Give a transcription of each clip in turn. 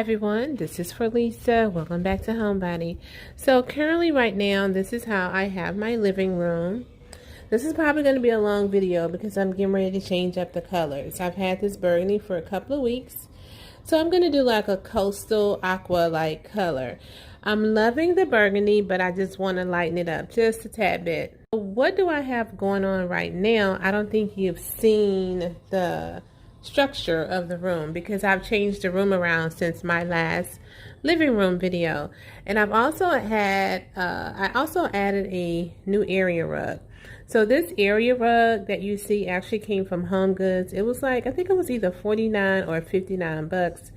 everyone, this is for Lisa. Welcome back to Homebody. So currently right now, this is how I have my living room. This is probably going to be a long video because I'm getting ready to change up the colors. I've had this burgundy for a couple of weeks. So I'm going to do like a coastal aqua like color. I'm loving the burgundy, but I just want to lighten it up just a tad bit. What do I have going on right now? I don't think you've seen the structure of the room because I've changed the room around since my last living room video. And I've also had, I also added a new area rug. So this area rug that you see actually came from Home Goods. It was like, I think it was either 49 or 59 bucks.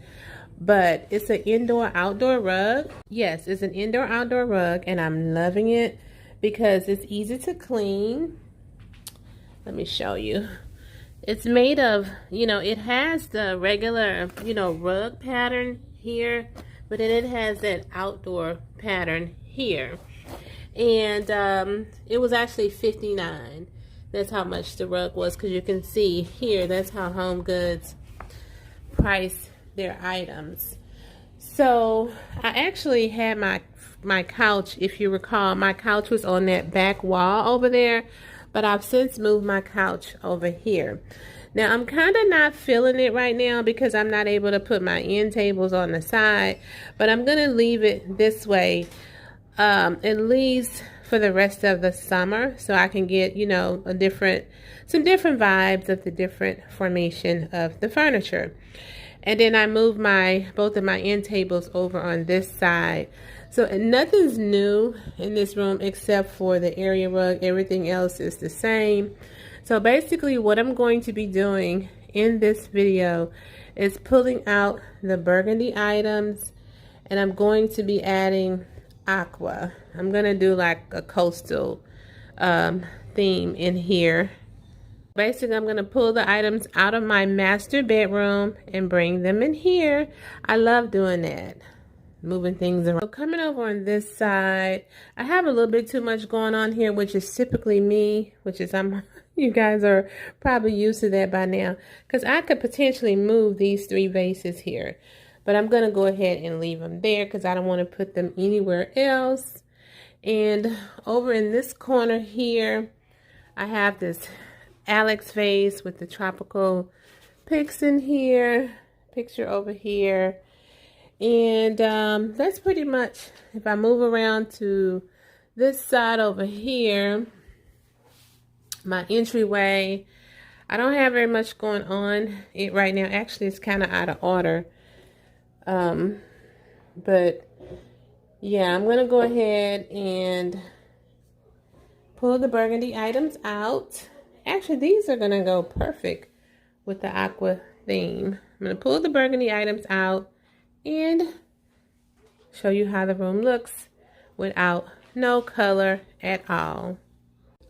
But it's an indoor-outdoor rug. Yes, it's an indoor-outdoor rug, and I'm loving it because it's easy to clean. Let me show you. It's made of, it has the regular, rug pattern here, but then it has that outdoor pattern here. And it was actually $59. That's how much the rug was, because you can see here, that's how Home Goods price their items. So I actually had my couch, if you recall, my couch was on that back wall over there, but I've since moved my couch over here. Now I'm kind of not feeling it right now because I'm not able to put my end tables on the side, but I'm gonna leave it this way at least for the rest of the summer, so I can get some different vibes of the different formation of the furniture. And then I moved both of my end tables over on this side. So nothing's new in this room except for the area rug. Everything else is the same. So basically what I'm going to be doing in this video is pulling out the burgundy items, and I'm going to be adding aqua. I'm going to do like a coastal theme in here. Basically, I'm going to pull the items out of my master bedroom and bring them in here. I love doing that, moving things around. So coming over on this side, I have a little bit too much going on here, which is typically me, you guys are probably used to that by now, because I could potentially move these 3 vases here. But I'm going to go ahead and leave them there because I don't want to put them anywhere else. And over in this corner here, I have this Alex vase with the tropical pics in here, picture over here. And that's pretty much, if I move around to this side over here, my entryway, I don't have very much going on right now. Actually, it's kind of out of order. But yeah, I'm going to go ahead and pull the burgundy items out. Actually, these are going to go perfect with the aqua theme. I'm going to pull the burgundy items out and show you how the room looks without no color at all.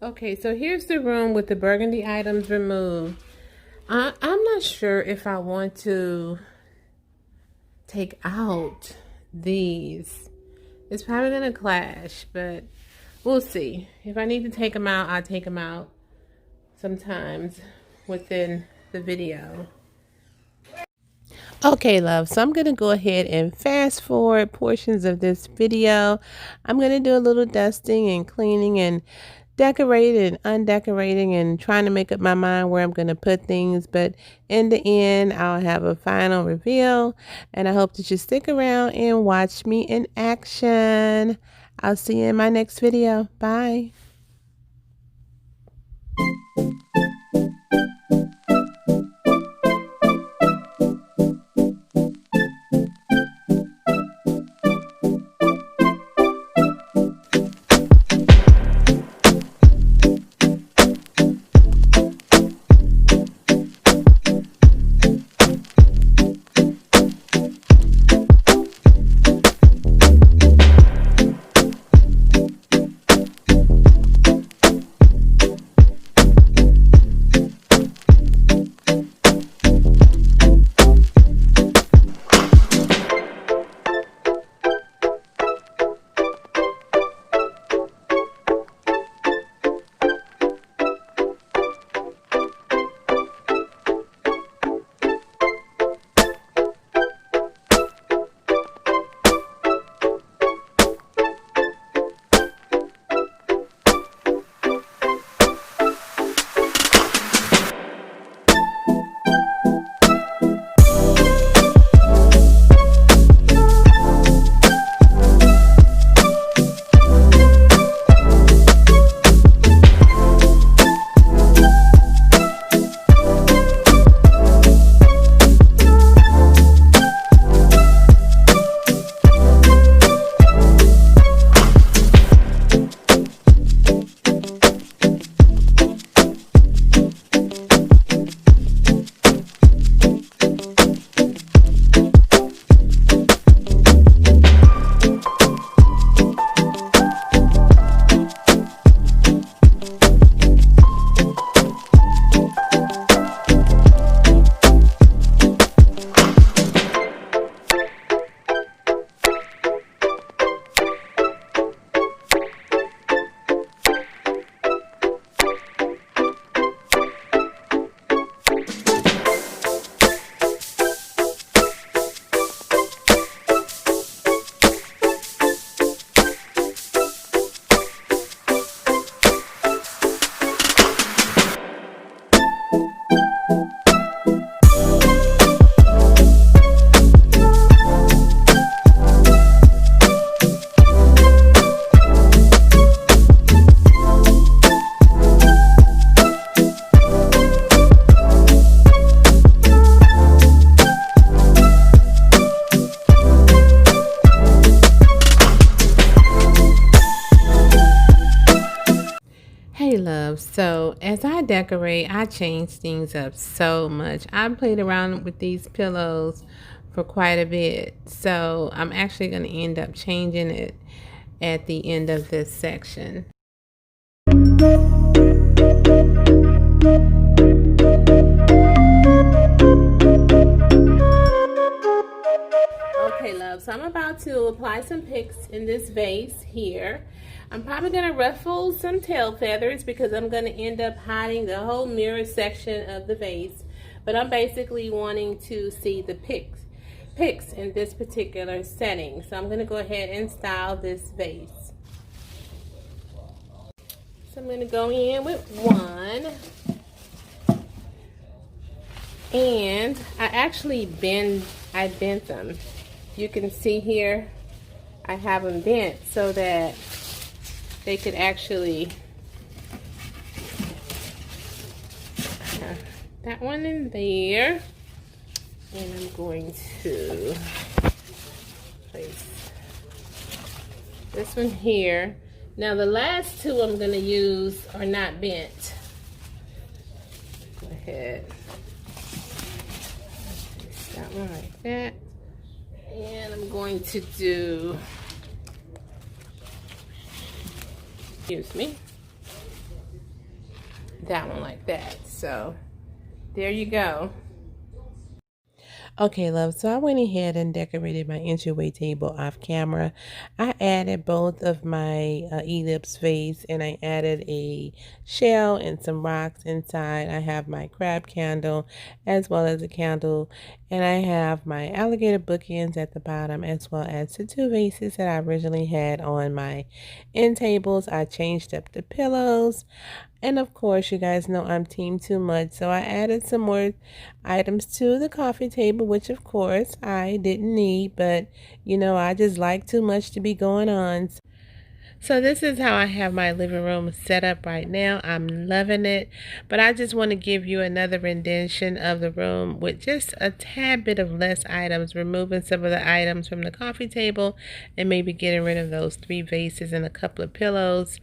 Okay, so here's the room with the burgundy items removed. I'm not sure if I want to take out these. It's probably going to clash, but we'll see. If I need to take them out, I'll take them out sometimes within the video. Okay, love, so I'm going to go ahead and fast forward portions of this video. I'm going to do a little dusting and cleaning and decorating and undecorating and trying to make up my mind where I'm going to put things. But in the end, I'll have a final reveal. And I hope that you stick around and watch me in action. I'll see you in my next video. Bye. loves. So as I decorate, I change things up so much. I played around with these pillows for quite a bit. So I'm actually going to end up changing it at the end of this section. Okay, love, so I'm about to apply some picks in this vase here. I'm probably going to ruffle some tail feathers because I'm going to end up hiding the whole mirror section of the vase. But I'm basically wanting to see the picks in this particular setting. So I'm going to go ahead and style this vase. So I'm going to go in with one. And I bent them. You can see here, I have them bent so that they could actually have that one in there. And I'm going to place this one here. Now the last two I'm going to use are not bent. Go ahead. Place that one like that. And I'm going to do, excuse me, that one like that. So there you go. Okay, love, so I went ahead and decorated my entryway table off camera. I added both of my ellipse vase, and I added a shell and some rocks inside. I have my crab candle as well as a candle, and I have my alligator bookends at the bottom as well as the two vases that I originally had on my end tables. I changed up the pillows. And of course, you guys know I'm team too much, so I added some more items to the coffee table, which of course I didn't need, but you know, I just like too much to be going on. So this is how I have my living room set up right now. I'm loving it, but I just want to give you another rendition of the room with just a tad bit of less items, removing some of the items from the coffee table and maybe getting rid of those 3 vases and a couple of pillows.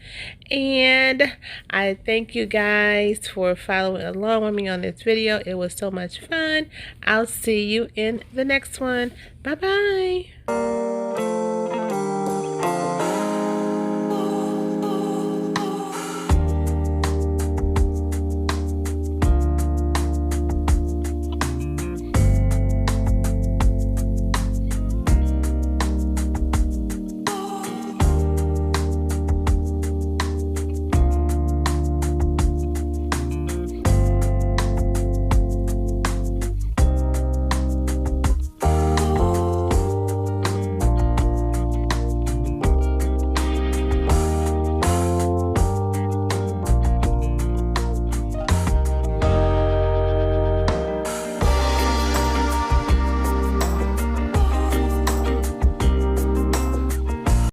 And I thank you guys for following along with me on this video. It was so much fun. I'll see you in the next one. Bye-bye.